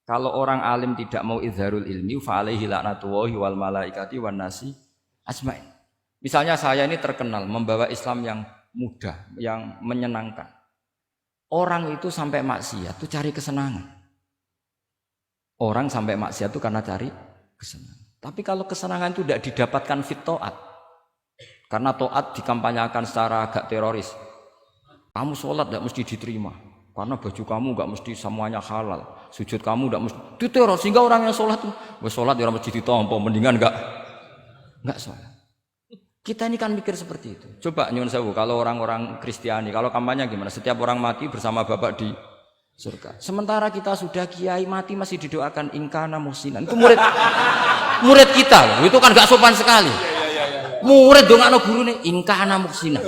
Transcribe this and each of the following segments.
Kalau orang alim tidak mau izharul ilmi, fa alaihi laknatullahi wal malaikati wan nasi ajmain. Misalnya saya ini terkenal membawa Islam yang mudah, yang menyenangkan. Orang itu sampai maksiat itu cari kesenangan. Orang sampai maksiat itu karena cari kesenangan. Tapi kalau kesenangan itu tidak didapatkan fit to'at, karena to'at dikampanyakan secara agak teroris. Kamu sholat tidak mesti diterima, karena baju kamu nggak mesti semuanya halal. Sujud kamu tidak mesti diteror, sehingga orang yang sholat tuh, sholat ya mesti ditompo, mendingan nggak sholat. Kita ini kan mikir seperti itu. Coba nyuwun sewu, kalau orang-orang Kristiani, kalau kampanye gimana? Setiap orang mati bersama Bapak di surga. Sementara kita sudah kiai mati masih didoakan ingkana muhsinan. Itu murid kita loh. Itu kan gak sopan sekali. Murid dongakno gurune ingkana muhsinan.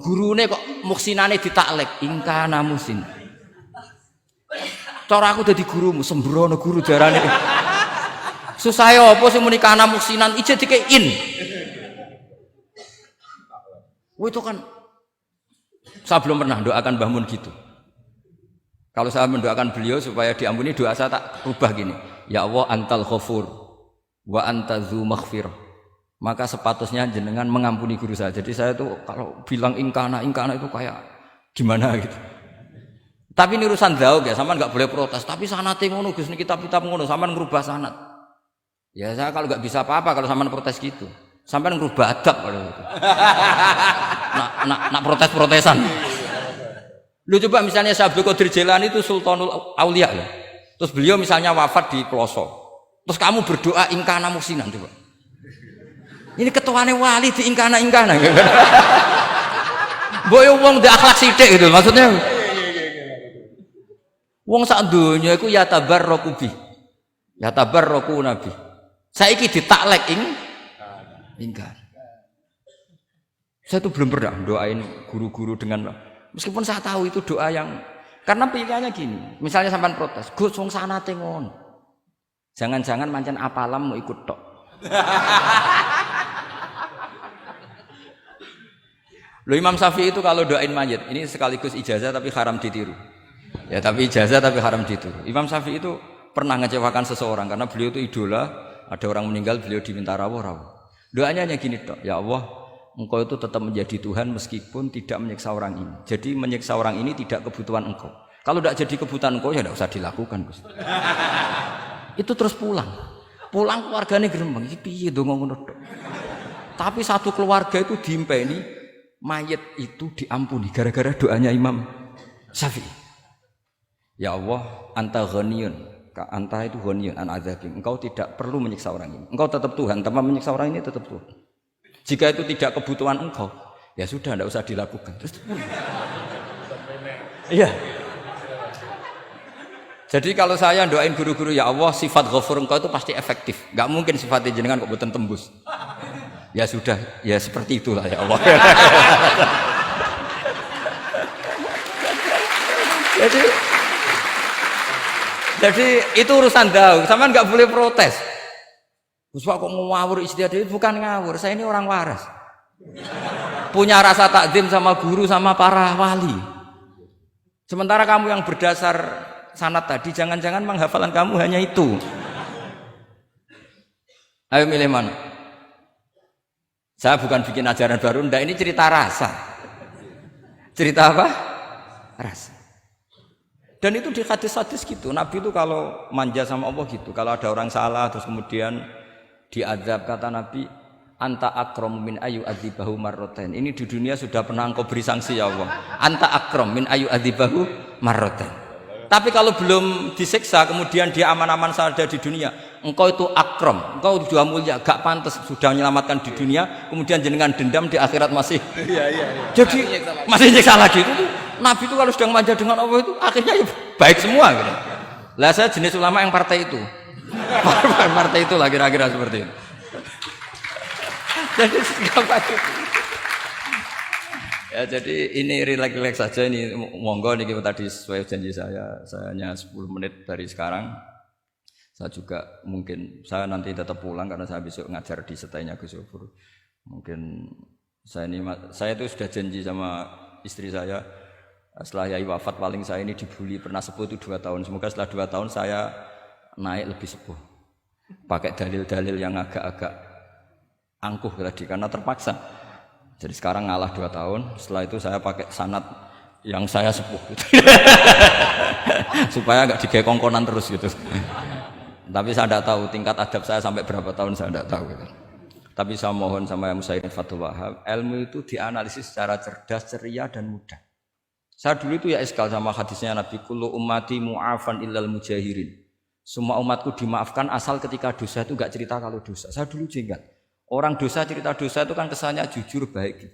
Gurune kok muhsinane ditaklek ingkana muhsinan. Cara aku dadi gurumu sembrono guru darane. Susah ya apa sing muni kana muhsinan ije dikein. Itu kan saya belum pernah doakan Mbah Mun gitu. Kalau saya mendoakan beliau supaya diampuni, doa saya tak rubah gini. Ya Allah antal ghafur wa anta dzu maghfirah. Maka sepatutnya jenengan mengampuni guru saya. Jadi saya tuh kalau bilang ingkana itu kayak gimana gitu. Tapi ini urusan daug ya, sampean enggak boleh protes. Tapi sanate ngono Gus, kitab-kitab ngono, sampean ngrubah sanad. Ya saya kalau enggak bisa apa-apa kalau sampean protes gitu. Sampean ngrubah adab kalau gitu. Nak protes-protesan. Lu coba misalnya Syekh Abdul Qadir Jailani itu Sultanul Aulia ya. Terus beliau misalnya wafat di pelosok. Terus kamu berdoa ingkana muhsinan coba. Ini ketuane wali di ingkana. Mbok yo wong ndek akhlak sithik gitu maksudnya. Wong sak donya iku ya tabarraku bi. Ya tabarraku nabi. Saiki ditaklek ingkar. Saya tuh belum pernah doain guru-guru dengan, meskipun saya tahu itu doa yang, karena pilihannya gini, misalnya sampean protes, Gus wong sanate ngono. Jangan-jangan mancen apalam mau ikut tok. Loh Imam Syafi'i itu kalau doain mayit, ini sekaligus ijazah tapi haram ditiru. Ya tapi ijazah tapi haram ditiru. Imam Syafi'i itu pernah ngecewakan seseorang karena beliau itu idola, ada orang meninggal beliau diminta rawuh. Doanya hanya gini tok, ya Allah, Engkau itu tetap menjadi Tuhan meskipun tidak menyiksa orang ini. Jadi menyiksa orang ini tidak kebutuhan Engkau. Kalau tidak jadi kebutuhan Engkau ya tidak usah dilakukan Gus. Itu terus pulang keluarganya gerembeng. Iki piye ndonga ngono tok. Tapi satu keluarga itu diimpeni mayit itu diampuni gara-gara doanya Imam Syafi'i. Ya Allah, anta ghaniyun. Anta itu ghaniyun an adzabim. Engkau tidak perlu menyiksa orang ini. Engkau tetap Tuhan, tanpa menyiksa orang ini tetap Tuhan. Jika itu tidak kebutuhan engkau, ya sudah, tidak usah dilakukan. Terus iya. Jadi kalau saya doain guru-guru, ya Allah, sifat ghafur engkau itu pasti efektif. Gak mungkin sifatnya jenengan kok boten tembus. Ya sudah, ya seperti itulah ya Allah. Jadi itu urusan daud, sama nggak boleh protes. Gus Pak kok ngawur ijtihad itu bukan ngawur, saya ini orang waras. Punya rasa takzim sama guru sama para wali. Sementara kamu yang berdasar sanad tadi, jangan-jangan menghafalan kamu hanya itu. Ayo milih mana? Saya bukan bikin ajaran baru, ndak, ini cerita rasa. Cerita apa? Rasa. Dan itu di hadis-hadis gitu. Nabi itu kalau manja sama Allah gitu. Kalau ada orang salah terus kemudian diazab, kata Nabi, anta akram min ayu adzibahu marrotain. Ini di dunia sudah pernah engkau beri sanksi ya Allah. Anta akram min ayu adzibahu marrotain. Tapi kalau belum disiksa kemudian dia aman-aman saja di dunia, engkau itu akram, engkau sudah mulia, gak pantas sudah menyelamatkan di dunia, kemudian jenengan dendam di akhirat masih. Jadi masih nyiksa lagi. Itu Nabi itu kalau sedang manja dengan Allah itu akhirnya ya baik semua gitu. Lah saya jenis ulama yang partai itu. Partai itulah kira-kira seperti itu. Jadi ya, jadi ini relax saja, ini monggo nih tadi sesuai janji saya hanya 10 menit dari sekarang. Saya juga mungkin saya nanti tetap pulang karena saya besok ngajar di setainya Gus Yofur. Mungkin saya itu sudah janji sama istri saya, Setelah Yai wafat paling saya ini dibully pernah sepuh itu 2 tahun. Semoga setelah 2 tahun saya naik lebih sepuh. Pakai dalil-dalil yang agak-agak angkuh tadi karena terpaksa. Jadi sekarang ngalah 2 tahun. Setelah itu saya pakai sanad yang saya sepuh gitu. Supaya enggak digekongkonan terus gitu. Tapi saya tidak tahu tingkat adab saya sampai berapa tahun saya tidak tahu gitu. Tapi saya mohon sama yang Musayyid Fathul Wahab, ilmu itu dianalisis secara cerdas, ceria dan mudah. Saya dulu itu ya iskal sama hadisnya Nabi, kullu ummati mu'afan illal mujahirin. Semua umatku dimaafkan asal ketika dosa itu enggak cerita kalau dosa. Saya dulu jenggat. Orang dosa cerita dosa itu kan kesannya jujur baik.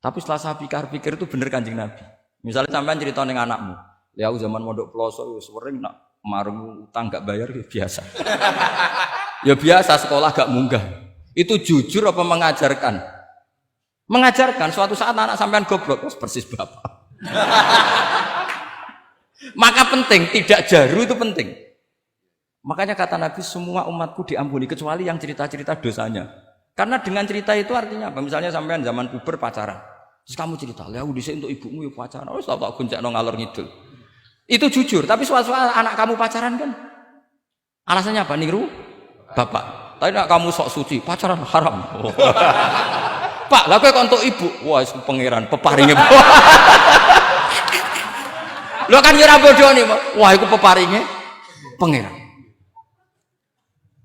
Tapi setelah saya pikir-pikir itu bener Kanjeng Nabi. Misalnya sampean cerita ning anakmu, ya aku zaman mondok Ploso wis sering nak marung utang enggak bayar ya biasa. Ya biasa sekolah enggak munggah. Itu jujur apa mengajarkan? Mengajarkan suatu saat anak sampean goblok persis bapak. Maka penting, tidak jaru itu penting. Makanya kata Nabi semua umatku diampuni kecuali yang cerita-cerita dosanya. Karena dengan cerita itu artinya apa? Misalnya sampean zaman puber pacaran. Terus kamu cerita, "Ya aku dhisik untuk ibumu ya pacaran." Wis tak goncekno ngalor ngidul. Itu jujur, tapi suatu anak kamu pacaran kan alasannya apa? Niru bapak. Tapi nak kamu sok suci, pacaran haram. Oh. Pak, lah kowe kok untuk ibu. Wah, itu pangeran peparinge. Lho kan yo ora bodoni, wah iku peparinge pangeran.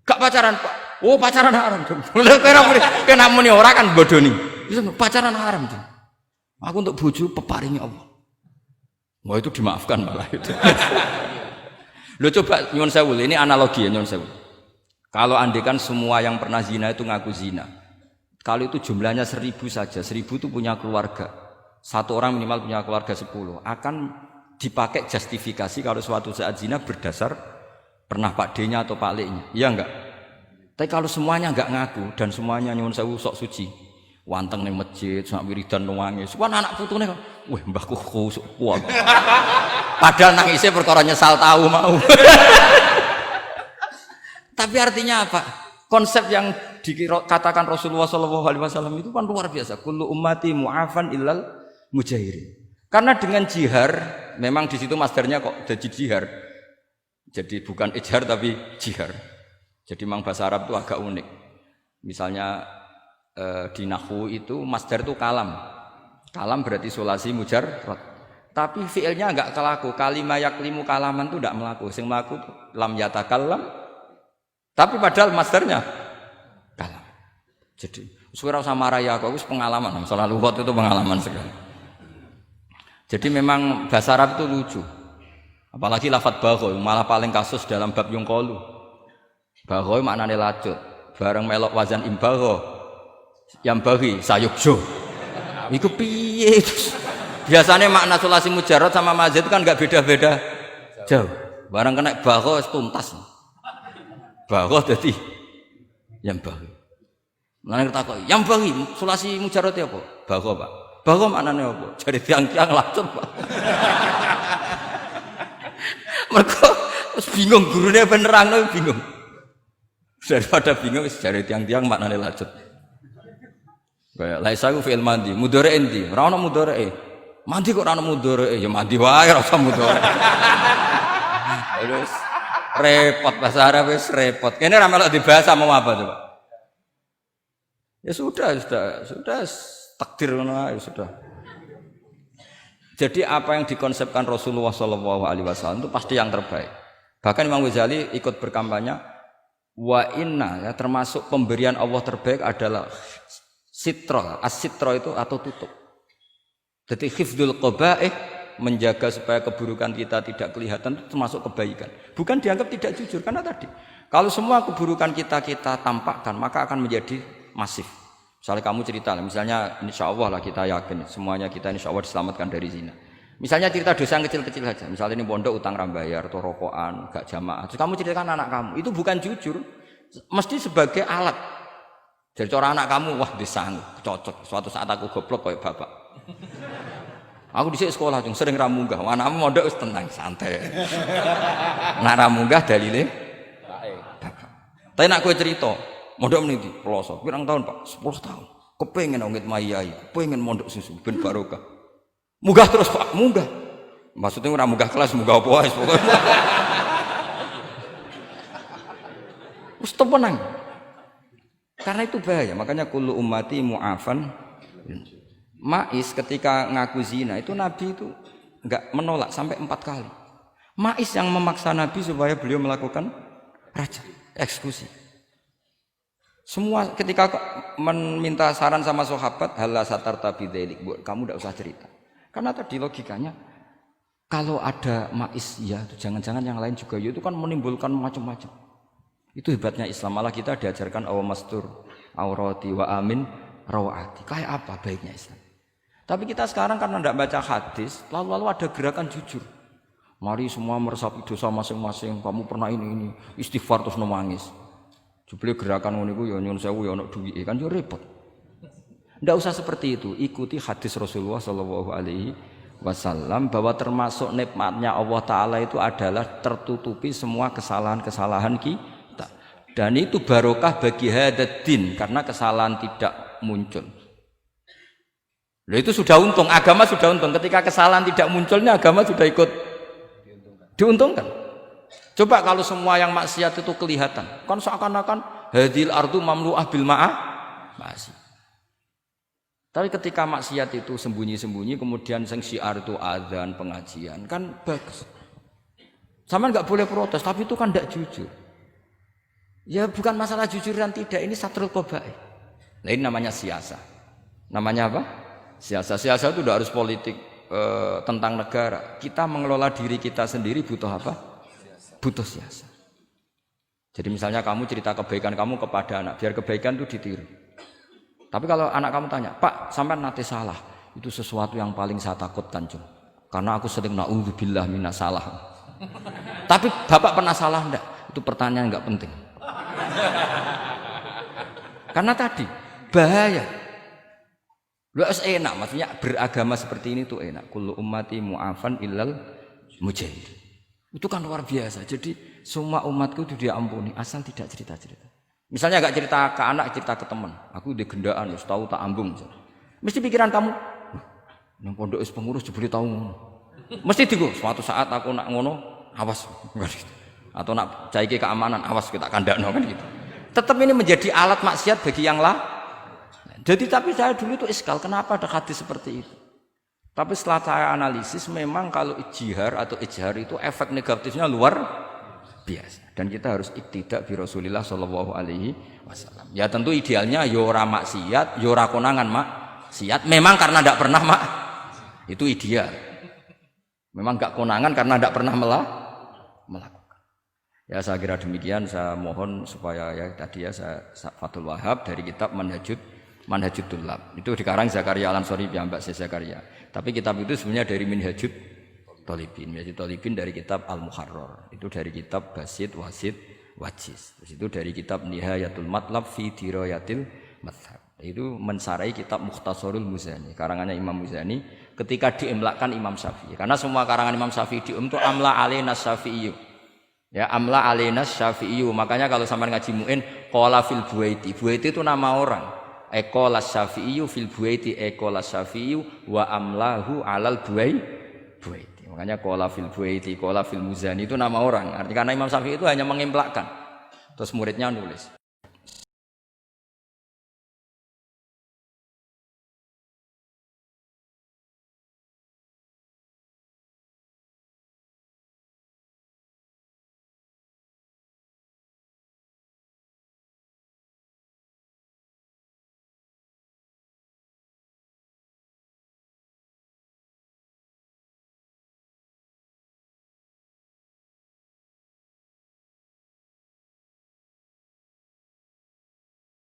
Gak pacaran, Pak. Oh, pacaran haram. Lho kira muni ora kan bodoni. Bisa pacaran haram tuh. Aku untuk bojo peparinge Allah. Wah, itu dimaafkan malah itu. Lho coba nyuwun sewu, ini analogi ya nyuwun sewu. Kalau andekan semua yang pernah zina itu ngaku zina. Kalau itu jumlahnya 1000 saja, 1000 itu punya keluarga. Satu orang minimal punya keluarga 10. Akan dipakai justifikasi kalau suatu saat zina berdasar pernah Pak D-nya atau Pak L-nya. Iya enggak? Tapi kalau semuanya enggak ngaku dan semuanya nyuwun sewu sok suci. Wanteng ning masjid, sak wiridan nangis. Wan anak putune kok, wah mbahku khusuk kuat. Padahal nangisnya perkara nyesal tahu mau. Tapi artinya apa? Konsep yang dikatakan Rasulullah SAW itu kan luar biasa. Kullu ummati mu'afan illal mujahirin. Karena dengan jihar, memang di situ masdarnya kok jadi jihar. Jadi bukan ijhar tapi jihar. Jadi memang bahasa Arab itu agak unik. Misalnya di nahwu itu masdar itu kalam. Kalam berarti sulasi mujarrad. Tapi fiilnya enggak kelaku. Kalimah yaklimu kalaman itu enggak melaku. Sing melaku lam yatakallam. Tapi padahal masdarnya kalam. Jadi suara sama raya kok pengalaman. Masalah lughat itu pengalaman sekali. Jadi memang bahasa Arab itu lucu. Apalagi lafadz bagho malah paling kasus dalam bab yungqalu. Bagho maknane lacut. Bareng melok wazan imbagho yang bagi sayukjo. Iku piye? Biasanya makna sulasi mujarrad sama mazid itu kan enggak beda-beda jauh. Bareng kena bagho tuntas. Bagho dadi yang bagi. Nang takok, yang bagi sulasi mujarrad apa? Bagho, Pak. Bagho maknane apa? Jadi tiang-tiang lacut, Pak. Mergo wis bingung gurune penerangno bingung. Daripada bingung wis jare tiang-tiang maknane lacut. Kayak laisa ku fi'il mandi, mudhari endi? Ora ono mudhari. Mandi kok ora ono mudhari? Ya mandi wae ora usah mudhari. Terus repot bahasa Arab wis repot. Kene ora melok dibahas mau apa coba? Ya sudah takdir ngono ya sudah. Jadi apa yang dikonsepkan Rasulullah SAW itu pasti yang terbaik. Bahkan Imam Ghazali ikut berkampanye wa inna ya termasuk pemberian Allah terbaik adalah sitra. As-sitra itu atau tutup. Jadi hifdzul qaba'ih menjaga supaya keburukan kita tidak kelihatan itu termasuk kebaikan. Bukan dianggap tidak jujur karena tadi kalau semua keburukan kita tampakkan maka akan menjadi masif. Misalnya kamu cerita, misalnya insya Allah lah kita yakin semuanya kita insya Allah diselamatkan dari zina. Misalnya cerita dosa yang kecil-kecil saja. Misalnya ini pondok utang rambayar atau rokokan, gak jamaah. Terus kamu ceritakan anak kamu, itu bukan jujur, mesti sebagai alat. Jadi cara anak kamu, wah disanggup, cocok. Suatu saat aku goblok kayak bapak. Aku di sekolah cung sering ramunggah. Anakmu mondok wis tenang, santai. Nak ramunggah dalile bapak. Tapi nak kowe cerita, mondok meniti pelosok. Pirang tahun, Pak? 10 tahun. Kepengin ngit mayai, kepengin mondok susu ben barokah. Munggah terus Pak, munggah. Maksudnya ora munggah kelas, munggah apa wae pokoke. Wis tenang. Karena itu bahaya, makanya kullu ummati mu'afan. Ma'is ketika ngaku zina itu Nabi itu enggak menolak sampai 4 kali. Ma'is yang memaksa Nabi supaya beliau melakukan raja, eksekusi. Semua ketika meminta saran sama sahabat, halla satarta bidzalik, kamu tidak usah cerita. Karena tadi logikanya kalau ada Ma'is ya, jangan-jangan yang lain juga ya, itu kan menimbulkan macam-macam. Itu hebatnya Islam, malah kita diajarkan awamastur aurati wa amin rawati. Kayak apa baiknya Islam? Tapi kita sekarang karena tidak baca hadis, lalu ada gerakan jujur. Mari semua meresapi dosa masing-masing. Kamu pernah ini istighfar terus nangis. Jebule gerakan ngono iku ya nyun sewu ya ono duwike kan yo repot. Ndak usah seperti itu. Ikuti hadis Rasulullah sallallahu alaihi wasallam bahwa termasuk nikmatnya Allah taala itu adalah tertutupi semua kesalahan-kesalahan kita. Dan itu barokah bagi hadaddin karena kesalahan tidak muncul. Loh itu sudah untung, agama sudah untung. Ketika kesalahan tidak munculnya agama sudah ikut diuntungkan. Coba kalau semua yang maksiat itu kelihatan, kan seakan-akan hadil ardu mamlu'ah bil ma'asi. Tapi ketika maksiat itu sembunyi-sembunyi, kemudian sing syiar itu adzan, pengajian, kan bagus. Sama nggak boleh protes, tapi itu kan tidak jujur. Ya bukan masalah jujur dan tidak, ini satrul qabaih. Nah ini namanya siasa. Namanya apa? Siasa itu tidak harus politik tentang negara. Kita mengelola diri kita sendiri butuh apa? Butuh siasa. Jadi misalnya kamu cerita kebaikan kamu kepada anak, biar kebaikan itu ditiru. Tapi kalau anak kamu tanya, Pak, sampai nanti salah, itu sesuatu yang paling saya takutkan, Cung. Karena aku sering na'udzubillah minas salah. Tapi Bapak pernah salah enggak? Itu pertanyaan enggak penting. Karena tadi bahaya. Lu enak, maksudnya beragama seperti ini tuh enak. Kullu ummati mu'afan illal mujahid. Itu kan luar biasa. Jadi semua umatku itu dia ampuni asal tidak cerita-cerita. Misalnya gak cerita ke anak, cerita ke teman. Aku di gendaan, tahu tak ambung. Mesti pikiran kamu, nang pondok is pengurus jebule tahu ngono. Mesti digo, suatu saat aku nak ngono, awas. Atau nak caiki keamanan, awas kita kandakno kan gitu. Tetap ini menjadi alat maksiat bagi yang lain. Jadi tapi saya dulu itu iskal, kenapa ada hadis seperti itu? Tapi setelah saya analisis, memang kalau ijtihad atau ijhar itu efek negatifnya luar biasa. Dan kita harus iktidak bi Rasulillah sallallahu alaihi wasallam. Ya tentu idealnya yora maksiat, yora konangan maksiat. Memang karena tidak pernah itu ideal. Memang enggak konangan karena tidak pernah melakukan. Ya saya kira demikian. Saya mohon supaya ya tadi ya saya Fathul Wahab dari kitab Manhajut Tullab. Itu dikarang Zakaria Al-Ansori piyambak Zakaria. Tapi kitab itu sebenarnya dari Minhajut Thalibin. Minhajut Thalibin dari kitab Al-Muharrar. Itu dari kitab Basit, Wasit, Wajiz. Terus itu dari kitab Nihayatul Matlab fi Dirayatil Madhab. Itu mensarai kitab Mukhtasarul Muzani. Karangannya Imam Muzani ketika diimlakkan Imam Syafi'i. Karena semua karangan Imam Syafi'i itu amla alaina Syafi'i. Ya, amla alaina Syafi'i. Makanya kalau sampean ngaji muin qala fil Buaiti. Buaiti itu nama orang. Ekola Syafi'i fil Buaiti, ekola Syafi'i wa amlahu alal Buaiti. Makanya kola fil Buaiti, kola fil Muzani itu nama orang. Artinya karena Imam Syafi'i itu hanya mengemplakkan. Terus muridnya nulis.